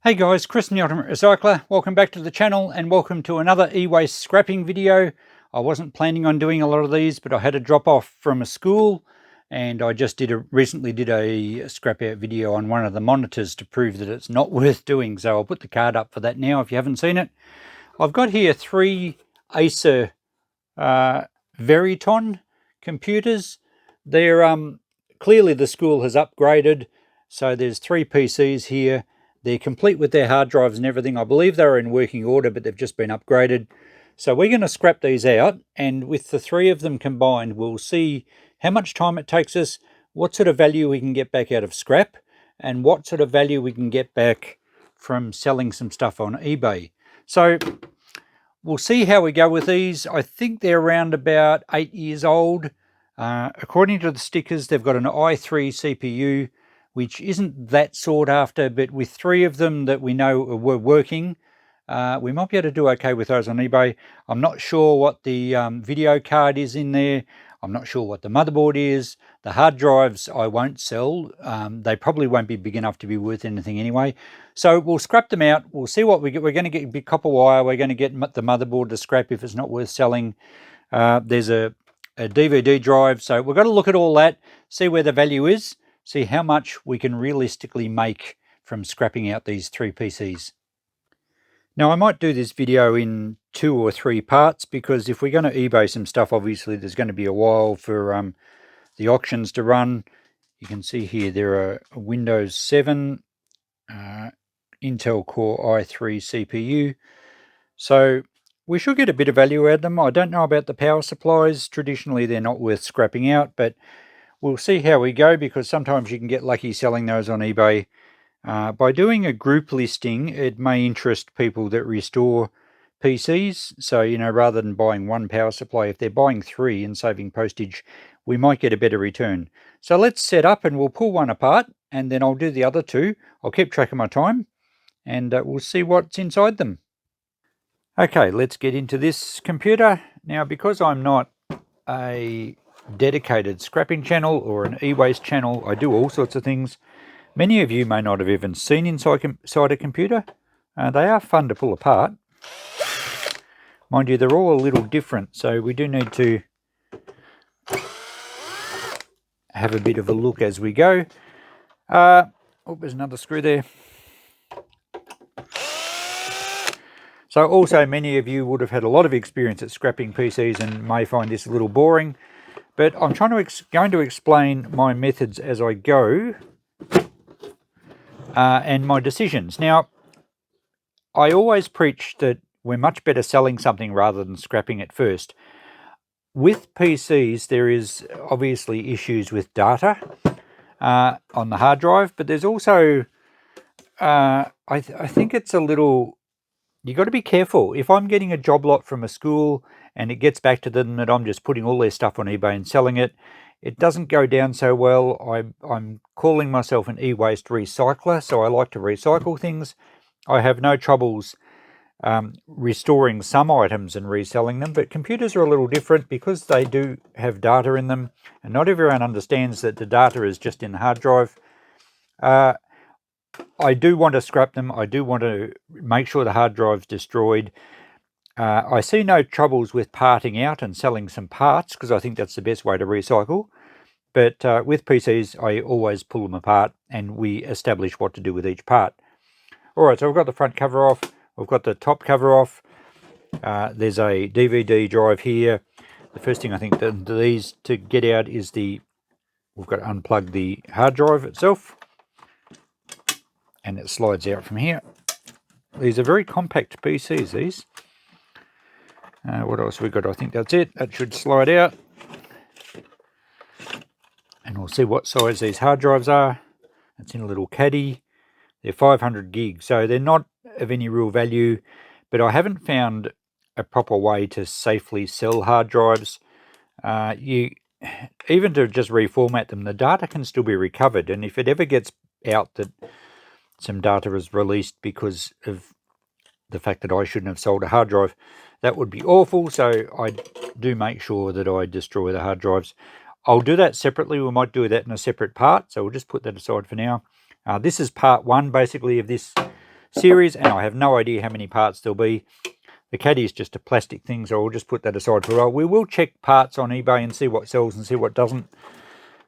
Hey guys, Chris from the Ultimate Recycler. Welcome back to the channel and welcome to another e-waste scrapping video. I wasn't planning on doing a lot of these, but I had a drop off from a school and I just recently did a scrap out video on one of the monitors to prove that it's not worth doing. So I'll put the card up for that now if you haven't seen it. I've got here 3 Acer Veriton computers. They're clearly the school has upgraded, so there's 3 PCs here. They're complete with their hard drives and everything. I believe they're in working order, but they've just been upgraded. So we're going to scrap these out, and with the 3 of them combined, we'll see how much time it takes us, what sort of value we can get back out of scrap, and what sort of value we can get back from selling some stuff on eBay. So we'll see how we go with these. I think they're around about 8 years old. According to the stickers, they've got an i3 CPU, which isn't that sought after, but with 3 of them that we know were working, we might be able to do okay with those on eBay. I'm not sure what the video card is in there. I'm not sure what the motherboard is. The hard drives I won't sell. They probably won't be big enough to be worth anything anyway. So we'll scrap them out. We'll see what we get. We're going to get big copper wire. We're going to get the motherboard to scrap if it's not worth selling. There's a DVD drive. So we've got to look at all that, see where the value is, see how much we can realistically make from scrapping out these 3 PCs. Now I might do this video in 2 or 3 parts, because if we're going to eBay some stuff, obviously there's going to be a while for the auctions to run. You can see here there are a Windows 7 Intel Core i3 CPU. So we should get a bit of value out of them. I don't know about the power supplies. Traditionally they're not worth scrapping out, but we'll see how we go, because sometimes you can get lucky selling those on eBay. By doing a group listing, it may interest people that restore PCs. So, you know, rather than buying 1 power supply, if they're buying 3 and saving postage, we might get a better return. So let's set up and we'll pull one apart, and then I'll do the other 2. I'll keep track of my time, and we'll see what's inside them. Okay, let's get into this computer. Now, because I'm not a dedicated scrapping channel or an e-waste channel, I do all sorts of things. Many of you may not have even seen inside a computer. They are fun to pull apart. Mind you, they're all a little different, so we do need to have a bit of a look as we go. Oh, there's another screw there. So also, many of you would have had a lot of experience at scrapping PCs and may find this a little boring, but I'm going to explain my methods as I go, and my decisions. Now, I always preach that we're much better selling something rather than scrapping it first. With PCs, there is obviously issues with data on the hard drive, but there's also, I think it's a little, you got to be careful. If I'm getting a job lot from a school and it gets back to them that I'm just putting all their stuff on eBay and selling it, it doesn't go down so well. I'm calling myself an e-waste recycler, so I like to recycle things. I have no troubles restoring some items and reselling them, but computers are a little different because they do have data in them, and not everyone understands that the data is just in the hard drive. I do want to scrap them. I do want to make sure the hard drive's destroyed. I see no troubles with parting out and selling some parts, because I think that's the best way to recycle. But with PCs, I always pull them apart and we establish what to do with each part. All right, so we've got the front cover off. We've got the top cover off. There's a DVD drive here. The first thing I think that these to get out is we've got to unplug the hard drive itself, and it slides out from here. These are very compact PCs, these. What else we got? I think that's it. That should slide out. And we'll see what size these hard drives are. It's in a little caddy. They're 500 gigs, so they're not of any real value, but I haven't found a proper way to safely sell hard drives. Even to just reformat them, the data can still be recovered, and if it ever gets out that some data is released because of the fact that I shouldn't have sold a hard drive, that would be awful. So I do make sure that I destroy the hard drives. I'll do that separately. We might do that in a separate part, so we'll just put that aside for now. This is part 1 basically of this series, and I have no idea how many parts there'll be. The caddy is just a plastic thing, so we'll just put that aside for a while. We will check parts on eBay and see what sells and see what doesn't.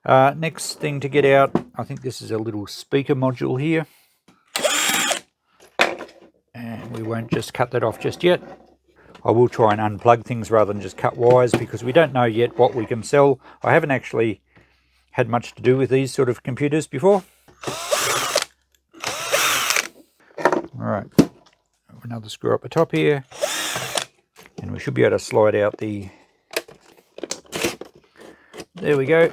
Next thing to get out, I think this is a little speaker module here. And we won't just cut that off just yet. I will try and unplug things rather than just cut wires, because we don't know yet what we can sell. I haven't actually had much to do with these sort of computers before. Alright, another screw up the top here. And we should be able to slide out the... There we go.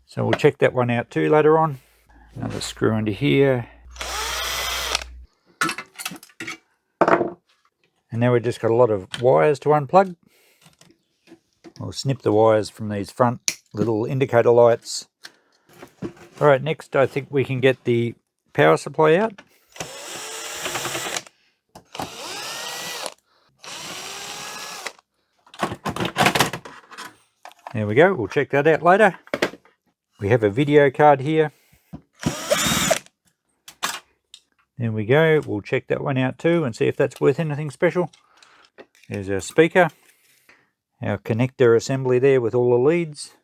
So we'll check that one out too later on. Another screw under here. And now we've just got a lot of wires to unplug. We'll snip the wires from these front little indicator lights. Alright, next I think we can get the power supply out. There we go, we'll check that out later. We have a video card here. There we go, we'll check that one out too and see if that's worth anything special. There's our speaker. Our connector assembly there with all the leads.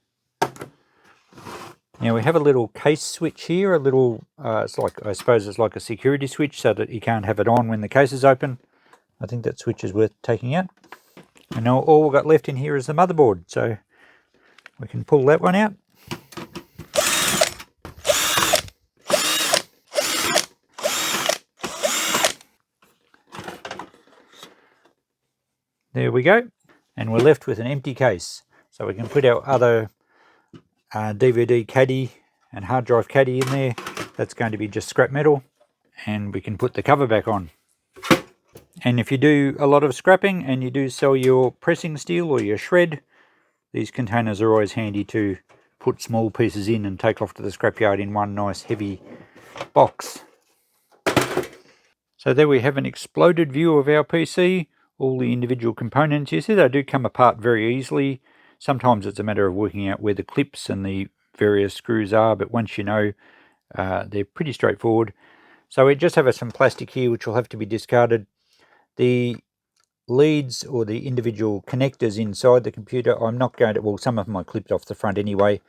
Now we have a little case switch here, a little, it's like, I suppose it's like a security switch so that you can't have it on when the case is open. I think that switch is worth taking out. And now all we've got left in here is the motherboard, so we can pull that one out. There we go. And we're left with an empty case. So we can put our other DVD caddy and hard drive caddy in there. That's going to be just scrap metal. And we can put the cover back on. And if you do a lot of scrapping and you do sell your pressing steel or your shred, these containers are always handy to put small pieces in and take off to the scrapyard in one nice heavy box. So there we have an exploded view of our PC. All the individual components. You see they do come apart very easily. Sometimes it's a matter of working out where the clips and the various screws are, but once you know, they're pretty straightforward. So we just have some plastic here which will have to be discarded. The leads or the individual connectors inside the computer, I'm not going to, well, some of them I clipped off the front anyway.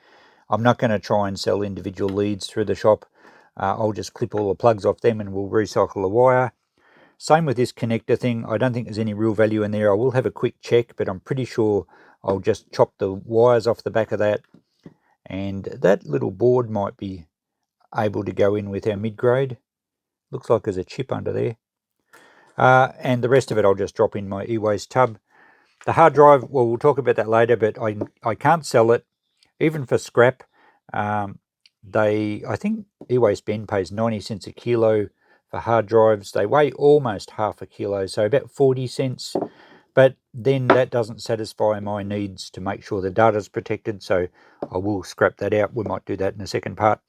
I'm not going to try and sell individual leads through the shop. I'll just clip all the plugs off them and we'll recycle the wire. Same with this connector thing. I don't think there's any real value in there. I will have a quick check, but I'm pretty sure I'll just chop the wires off the back of that. And that little board might be able to go in with our mid-grade. Looks like there's a chip under there. And the rest of it I'll just drop in my Ewaste tub. The hard drive, well, we'll talk about that later, but I can't sell it, even for scrap. I think Ewaste Ben pays 90 cents a kilo for hard drives. They weigh almost half a kilo, so about 40 cents. But then that doesn't satisfy my needs to make sure the data's protected, so I will scrap that out. We might do that in the second part.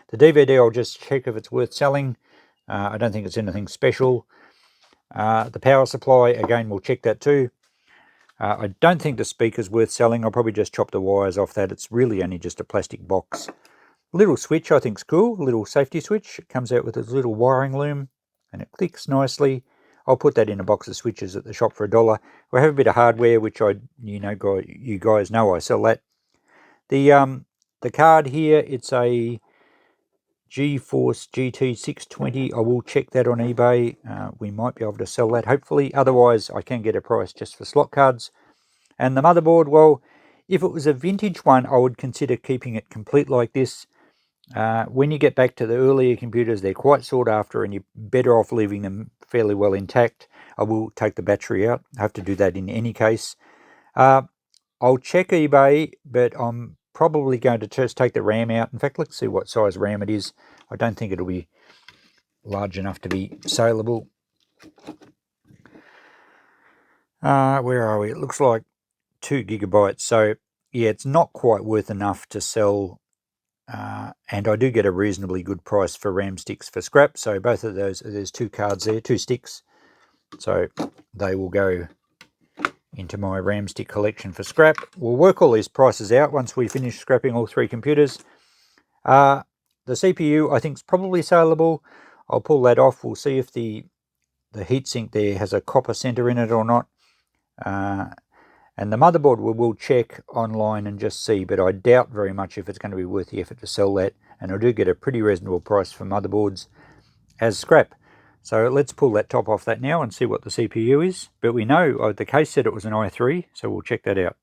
The DVD, I'll just check if it's worth selling. I don't think it's anything special. The power supply, again, we'll check that too. I don't think the speaker's worth selling. I'll probably just chop the wires off that. It's really only just a plastic box. Little switch I think's cool, a little safety switch. It comes out with a little wiring loom and it clicks nicely. I'll put that in a box of switches at the shop for $1. We have a bit of hardware, which you guys know I sell that. The card here, it's a GeForce GT 620. I will check that on eBay. We might be able to sell that hopefully. Otherwise, I can get a price just for slot cards. And the motherboard, well, if it was a vintage one, I would consider keeping it complete like this. When you get back to the earlier computers, they're quite sought after and you're better off leaving them fairly well intact. I will take the battery out. I have to do that in any case. I'll check eBay, but I'm probably going to just take the RAM out. In fact, let's see what size RAM it is. I don't think it'll be large enough to be saleable. Where are we? It looks like 2 gigabytes. So yeah, it's not quite worth enough to sell. And I do get a reasonably good price for RAM sticks for scrap. So both of those, there's 2 cards there, 2 sticks. So they will go into my RAM stick collection for scrap. We'll work all these prices out once we finish scrapping all 3 computers. the CPU I think is probably saleable. I'll pull that off. We'll see if the heatsink there has a copper center in it or not. And the motherboard we'll check online and just see, but I doubt very much if it's going to be worth the effort to sell that. And I do get a pretty reasonable price for motherboards as scrap. So let's pull that top off that now and see what the CPU is. But we know the case said it was an i3, so we'll check that out.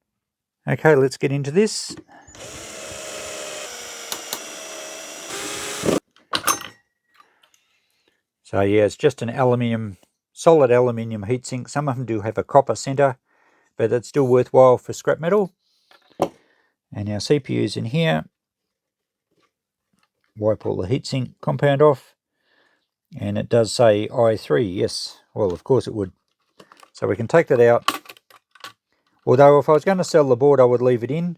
Okay, let's get into this. So yeah, it's just an aluminium, solid aluminium heatsink. Some of them do have a copper center, but it's still worthwhile for scrap metal. And our CPU's in here. Wipe all the heatsink compound off. And it does say i3, yes. Well, of course it would. So we can take that out. Although if I was going to sell the board, I would leave it in.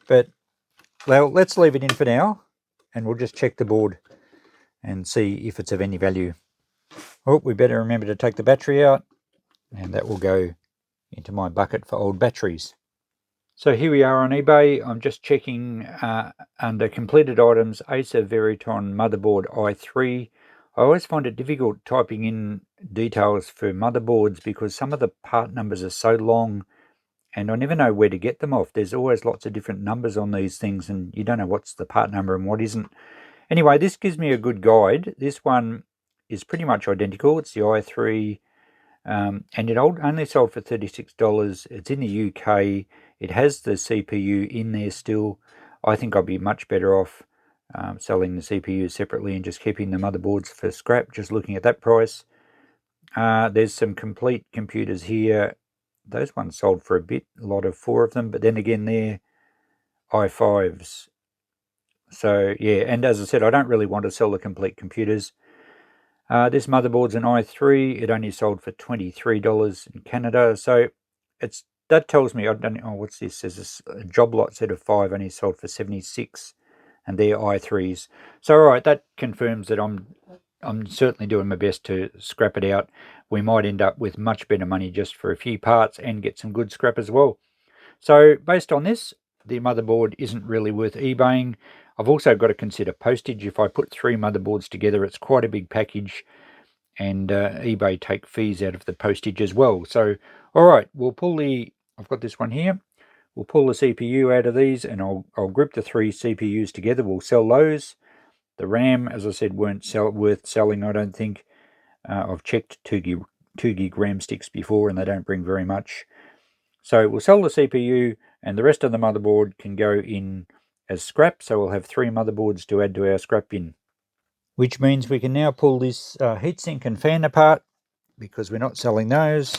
But, well, let's leave it in for now. And we'll just check the board and see if it's of any value. Oh, we better remember to take the battery out. And that will go into my bucket for old batteries. So here we are on eBay. I'm just checking under completed items, Acer Veriton motherboard i3. I always find it difficult typing in details for motherboards because some of the part numbers are so long and I never know where to get them off. There's always lots of different numbers on these things and you don't know what's the part number and what isn't. Anyway, this gives me a good guide. This one is pretty much identical. It's the i3 and it only sold for $36. It's in the UK. It has the CPU in there still. I think I'll be much better off selling the CPU separately and just keeping the motherboards for scrap, just looking at that price. There's some complete computers here. Those ones sold for a lot of 4 of them, but then again they're i5s. So yeah, and as I said, I don't really want to sell the complete computers. This motherboard's an i3. It only sold for $23 in Canada. So that tells me, I don't know, what's this? There's a job lot set of 5 only sold for 76 and they're i3s. So all right, that confirms that I'm certainly doing my best to scrap it out. We might end up with much better money just for a few parts and get some good scrap as well. So based on this, the motherboard isn't really worth eBaying. I've also got to consider postage. If I put 3 motherboards together, it's quite a big package, and eBay take fees out of the postage as well. So, all right, we'll pull I've got this one here. We'll pull the CPU out of these, and I'll group the 3 CPUs together. We'll sell those. The RAM, as I said, weren't worth selling, I don't think. I've checked 2 gig RAM sticks before, and they don't bring very much. So we'll sell the CPU, and the rest of the motherboard can go in as scrap. So we'll have 3 motherboards to add to our scrap bin, which means we can now pull this heatsink and fan apart because we're not selling those.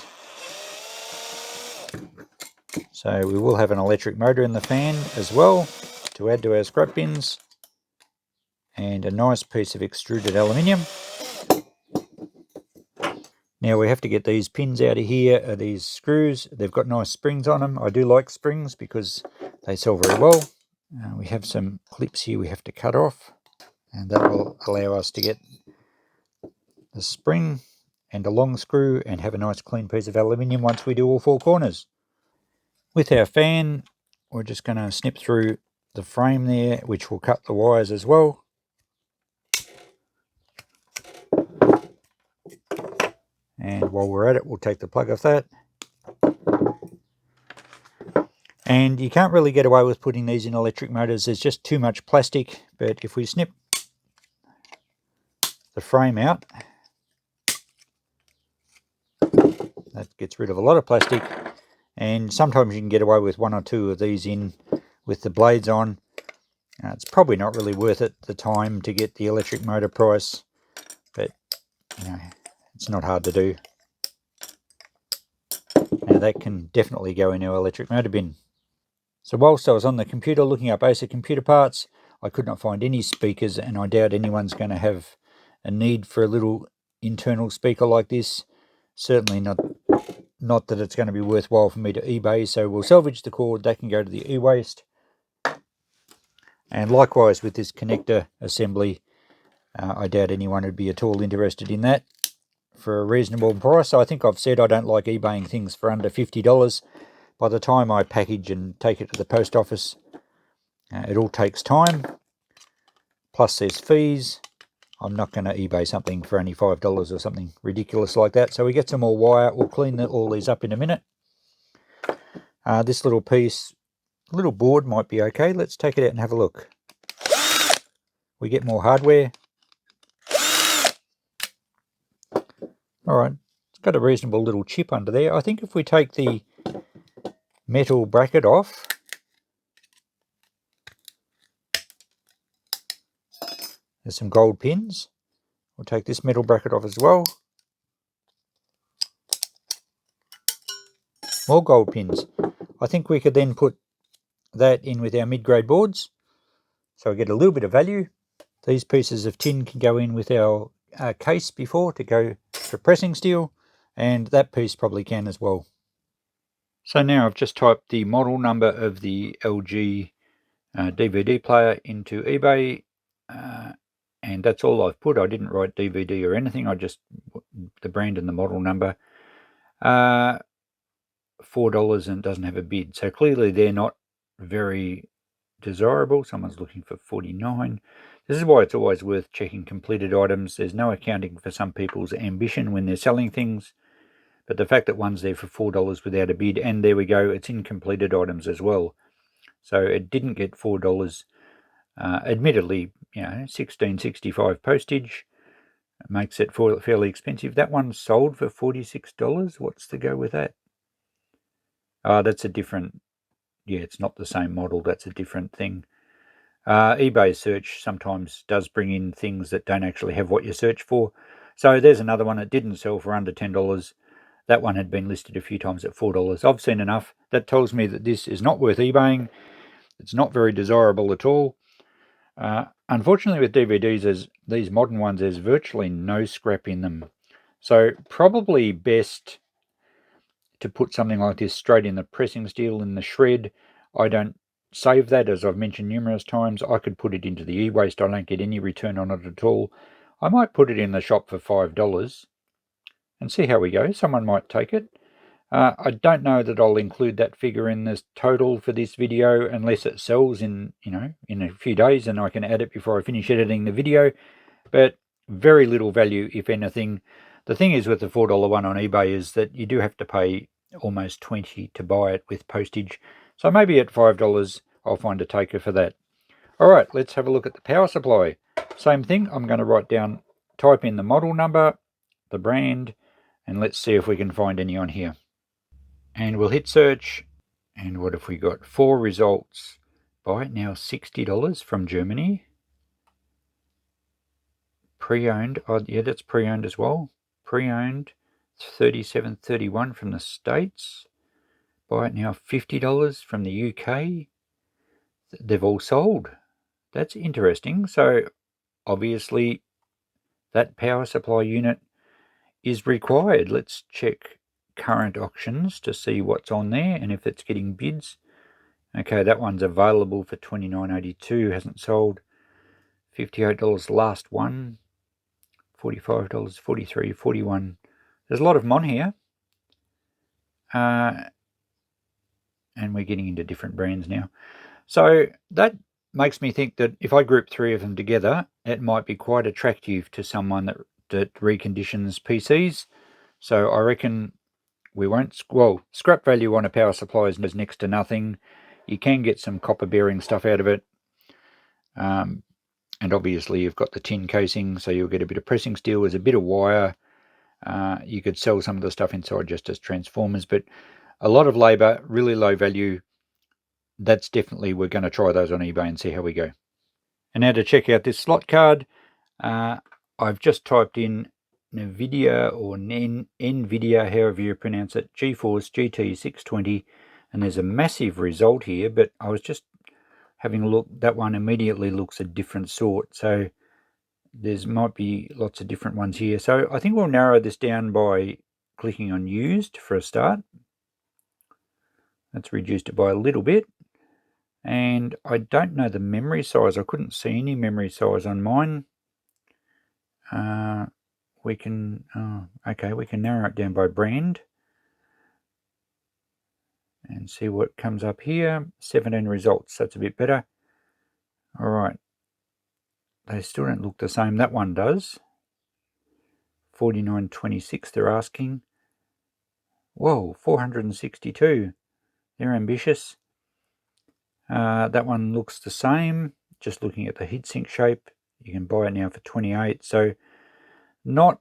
So we will have an electric motor in the fan as well to add to our scrap bins, and a nice piece of extruded aluminium. Now we have to get these pins out of here, these screws. They've got nice springs on them. I do like springs because they sell very well. We have some clips here we have to cut off, and that will allow us to get the spring and a long screw and have a nice clean piece of aluminium once we do all 4 corners. With our fan, we're just going to snip through the frame there, which will cut the wires as well. And while we're at it, we'll take the plug off that. And you can't really get away with putting these in electric motors. There's just too much plastic. But if we snip the frame out, that gets rid of a lot of plastic. And sometimes you can get away with 1 or 2 of these in with the blades on. It's probably not really worth it, the time to get the electric motor price. But, you know, it's not hard to do. Now that can definitely go in our electric motor bin. So whilst I was on the computer looking up Acer computer parts, I could not find any speakers, and I doubt anyone's going to have a need for a little internal speaker like this. Certainly not that it's going to be worthwhile for me to eBay, so we'll salvage the cord. That can go to the Ewaste. And likewise with this connector assembly, I doubt anyone would be at all interested in that for a reasonable price. I think I've said I don't like eBaying things for under $50. By the time I package and take it to the post office, it all takes time. plus there's fees. I'm not going to eBay something for only $5 or something ridiculous like that. So we get some more wire. We'll clean all these up in a minute. This little piece, little board might be okay. Let's take it out and have a look. We get more hardware. Alright, it's got a reasonable little chip under there. I think if we take the metal bracket off, there's some gold pins. We'll take this metal bracket off as well. More gold pins. I think we could then put that in with our mid-grade boards, so we get a little bit of value. These pieces of tin can go in with our case before to go for pressing steel, and that piece probably can as well. So now I've just typed the model number of the LG DVD player into eBay, and that's all I've put. I didn't write DVD or anything, I just the brand and the model number. $4 and doesn't have a bid, so clearly they're not very desirable. Someone's looking for $49. This is why it's always worth checking completed items. There's no accounting for some people's ambition when they're selling things, but the fact that one's there for $4 without a bid, and there we go, it's in completed items as well. So it didn't get $4. Admittedly, you know, $16.65 postage makes it fairly expensive. That one's sold for $46. What's to go with that? That's a different, yeah, it's not the same model. That's a different thing. eBay search sometimes does bring in things that don't actually have what you search for. So there's another one that didn't sell for under $10. That one had been listed a few times at $4. I've seen enough. That tells me that this is not worth eBaying. It's not very desirable at all. Unfortunately with DVDs, these modern ones, there's virtually no scrap in them. So probably best to put something like this straight in the pressing steel in the shred. I don't save that, as I've mentioned numerous times. I could put it into the e-waste. I don't get any return on it at all. I might put it in the shop for $5 and see how we go. Someone might take it. I don't know that I'll include that figure in this total for this video unless it sells in a few days and I can add it before I finish editing the video. But very little value, if anything. The thing is with the $4 one on eBay is that you do have to pay almost $20 to buy it with postage. So maybe at $5 I'll find a taker for that. Alright, let's have a look at the power supply. Same thing, I'm going to type in the model number, the brand, and let's see if we can find any on here. And we'll hit search, and what have we got? 4 results. Buy it now, $60 from Germany. Pre-owned, oh yeah, that's pre-owned as well. Pre-owned, $37.31 from the States. Buy it now, $50 from the UK. They've all sold. That's interesting. So obviously that power supply unit is required. Let's check current auctions to see what's on there and if it's getting bids. Okay, that one's available for $29.82, hasn't sold. $58 last one. $45, $43, $41. There's a lot of them on here. And we're getting into different brands now. So that makes me think that if I group 3 of them together, it might be quite attractive to someone that reconditions PCs. So I reckon we won't, well, scrap value on a power supply is next to nothing. You can get some copper bearing stuff out of it. And obviously you've got the tin casing, so you'll get a bit of pressing steel. There's a bit of wire. You could sell some of the stuff inside just as transformers, but a lot of labour, really low value. That's definitely, we're going to try those on eBay and see how we go. And now to check out this slot card, I've just typed in NVIDIA or NVIDIA, however you pronounce it, GeForce GT 620, and there's a massive result here, but I was just having a look. That one immediately looks a different sort, so there's might be lots of different ones here. So I think we'll narrow this down by clicking on used for a start. That's reduced it by a little bit. And I don't know the memory size. I couldn't see any memory size on mine. We can narrow it down by brand and see what comes up here. 17 results. That's a bit better. All right. they still don't look the same. That one does. $49.26 they're asking. Whoa, $462. They're ambitious. That one looks the same. Just looking at the heatsink shape, you can buy it now for $28. So not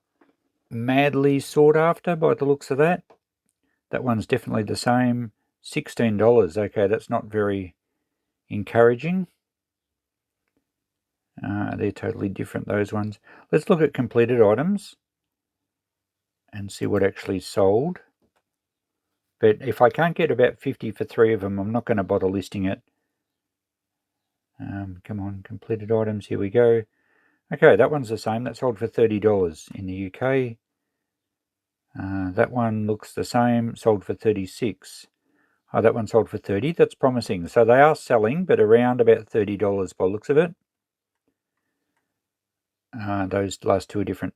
madly sought after by the looks of that. That one's definitely the same. $16. Okay, that's not very encouraging. They're totally different, those ones. Let's look at completed items and see what actually sold. But if I can't get about 50 for 3 of them, I'm not going to bother listing it. Come on, completed items, here we go. Okay, that one's the same. That sold for $30 in the UK. That one looks the same, sold for $36. Oh, that one sold for $30. That's promising. So they are selling, but around about $30 by looks of it. Those last two are different.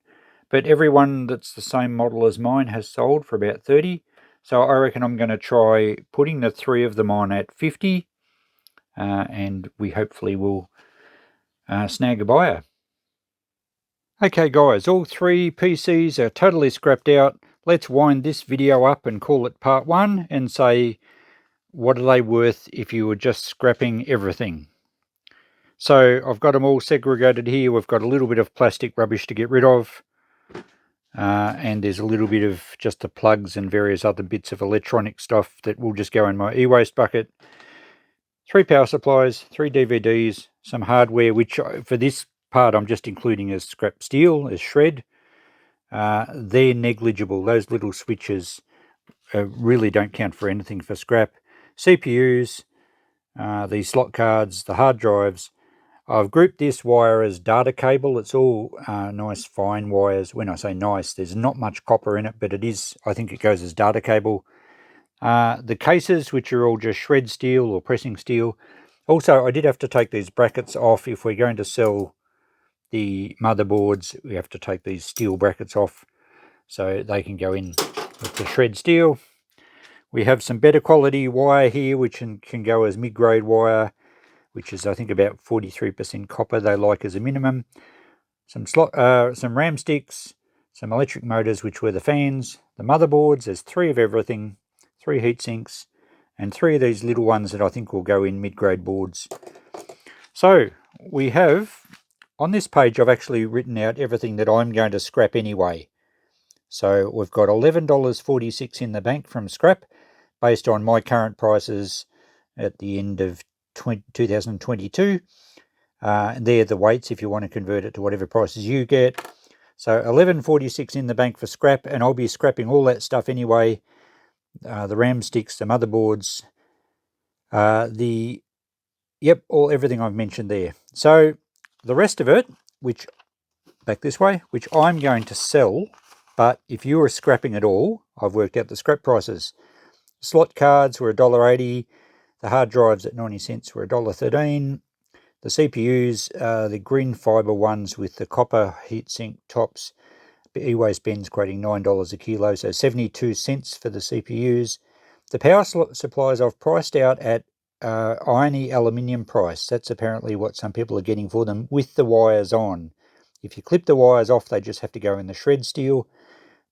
But everyone that's the same model as mine has sold for about $30. So I reckon I'm going to try putting the 3 of them on at $50. And we hopefully will snag a buyer. Okay guys, all 3 PCs are totally scrapped out. Let's wind this video up and call it part 1 and say, what are they worth if you were just scrapping everything? So I've got them all segregated here. We've got a little bit of plastic rubbish to get rid of. And there's a little bit of just the plugs and various other bits of electronic stuff that will just go in my e-waste bucket. 3 power supplies, 3 DVDs, some hardware, which for this part I'm just including as scrap steel, as shred. They're negligible. Those little switches really don't count for anything for scrap. CPUs, the slot cards, the hard drives. I've grouped this wire as data cable. It's all nice fine wires. When I say nice, there's not much copper in it, but it is, I think it goes as data cable. The cases, which are all just shred steel or pressing steel. Also, I did have to take these brackets off. If we're going to sell the motherboards, we have to take these steel brackets off so they can go in with the shred steel. We have some better quality wire here, which can go as mid-grade wire, which is I think about 43% copper they like as a minimum. Some RAM sticks, some electric motors, which were the fans, the motherboards. There's 3 of everything, 3 heat sinks, and 3 of these little ones that I think will go in mid-grade boards. So we have, on this page I've actually written out everything that I'm going to scrap anyway. So we've got $11.46 in the bank from scrap, based on my current prices at the end of 2022. They're the weights if you want to convert it to whatever prices you get. So $11.46 in the bank for scrap, and I'll be scrapping all that stuff anyway. The RAM sticks, the motherboards, everything I've mentioned there. So the rest of it, which back this way, which I'm going to sell, but if you were scrapping it all, I've worked out the scrap prices. Slot cards were $1.80. The hard drives at 90 cents were $1.13. The CPUs, the green fiber ones with the copper heatsink tops, e-waste bins quoting $9 a kilo, so 72 cents for the CPUs. The power supplies I've priced out at irony aluminium price. That's apparently what some people are getting for them with the wires on. If you clip the wires off, they just have to go in the shred steel.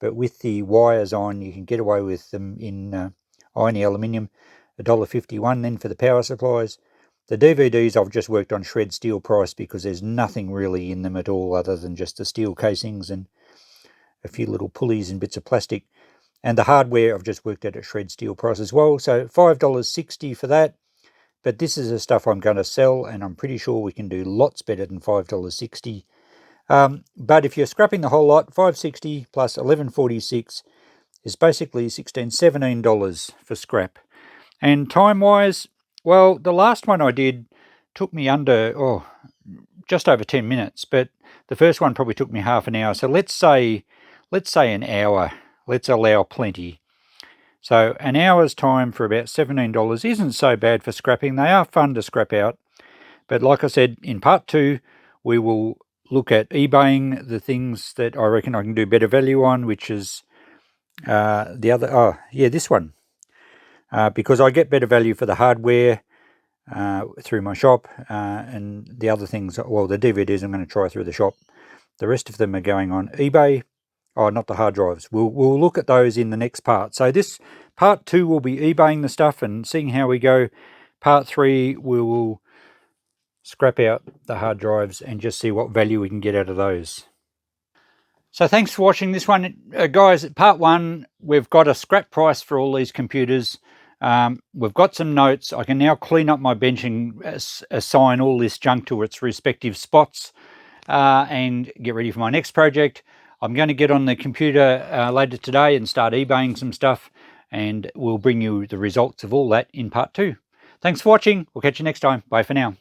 But with the wires on, you can get away with them in irony aluminium. $1.51 then for the power supplies. The DVDs I've just worked on shred steel price because there's nothing really in them at all other than just the steel casings and a few little pulleys and bits of plastic. And the hardware I've just worked at shred steel price as well. So $5.60 for that. But this is the stuff I'm going to sell, and I'm pretty sure we can do lots better than $5.60. But if you're scrapping the whole lot, $5.60 plus $11.46 is basically $16, $17 for scrap. And time-wise, well, the last one I did took me just over 10 minutes, but the first one probably took me half an hour. So let's say an hour. Let's allow plenty. So an hour's time for about $17 isn't so bad for scrapping. They are fun to scrap out. But like I said, in part 2, we will look at eBaying the things that I reckon I can do better value on, which is this one. Because I get better value for the hardware. through my shop, and the other things, well, the DVDs I'm going to try through the shop. The rest of them are going on eBay. Oh, not the hard drives. We'll look at those in the next part. So this part 2 will be eBaying the stuff and seeing how we go. Part 3 we will scrap out the hard drives and just see what value we can get out of those. So thanks for watching this one, guys. Part 1, we've got a scrap price for all these computers. We've got some notes. I can now clean up my bench and assign all this junk to its respective spots and get ready for my next project. I'm going to get on the computer later today and start eBaying some stuff, and we'll bring you the results of all that in part 2. Thanks for watching. We'll catch you next time. Bye for now.